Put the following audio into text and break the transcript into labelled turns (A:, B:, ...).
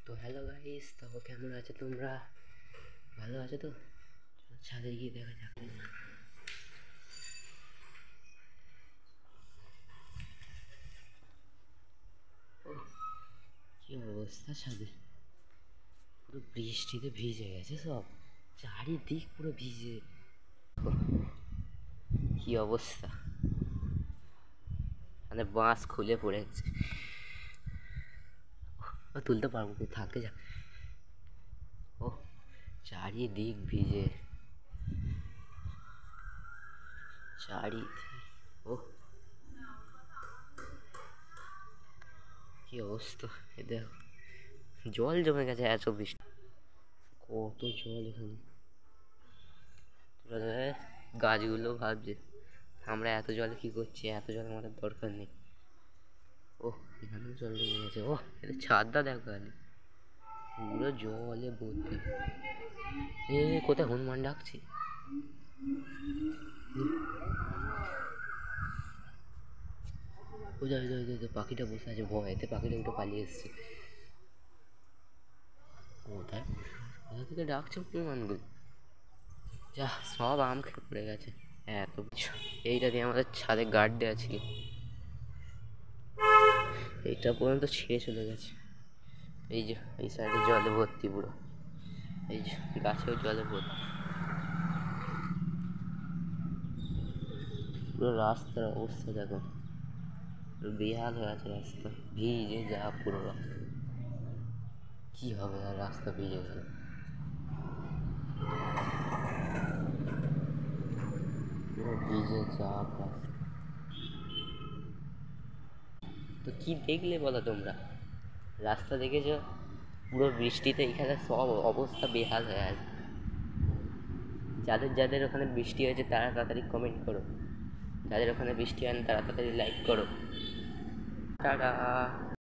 A: তো hello guys, তো কেমন আছো তোমরা? ভালো আছো তো? ছাদে গিয়ে দেখা যাক। কি অবস্থা ছাদে, পুরো বৃষ্টিতে ভিজে গেছে সব, চারিদিক পুরো ভিজে। কি অবস্থা, মানে বাঁশ খুলে পড়ে গেছে। তুলতে পারবো না, থাকে যা। ও চারিদিক ভিজে, চারিদিক। ও কি অবস্থা, এ দেখো জল জমে গেছে, এত বৃষ্টি, কত জল এখানে। গাছগুলো ভাবছে আমরা এত জলে কি করছি, এত জল আমাদের দরকার নেই। ও এখানেও জল জমে গেছে। ও এটা ছাদটা দেখো খালি পুরো জলে ভর্তি। কোথায় হনুমান ডাকছি। ও যাই যাই যাই, পাখিটা বসে আছে ভয়েতে, পাখিটা উঠে পালিয়ে এসছে। কোথায় কোথা থেকে ডাকছে হনুমানগুলো, যা সব আম খেয়ে পড়ে গেছে এত কিছু। এইটা দিয়ে আমাদের ছাদে গার্ড দেওয়া ছিল, এইটা পর্যন্ত ছিঁড়ে চলে গেছে। এই যে এই সাইডে জলে ভর্তি পুরো, এই যে গাছেও জলে ভর্তি, পুরো রাস্তার অবস্থা দেখো, বেহাল হয়ে আছে রাস্তা, ভিজে যা পুরো রাস্তা। কি হবে আর রাস্তা ভিজে গেলে, পুরো ভিজে যা রাস্তা। তো কি দেখলে বলো তোমরা, রাস্তা দেখেছো? পুরো বৃষ্টিতে এখানে সব অবস্থা বেহাল হয়ে আছে। যাদের যাদের ওখানে বৃষ্টি হয়েছে তারা তাড়াতাড়ি কমেন্ট করো, যাদের ওখানে বৃষ্টি হয় না তারা তাড়াতাড়ি লাইক করো। টাটা।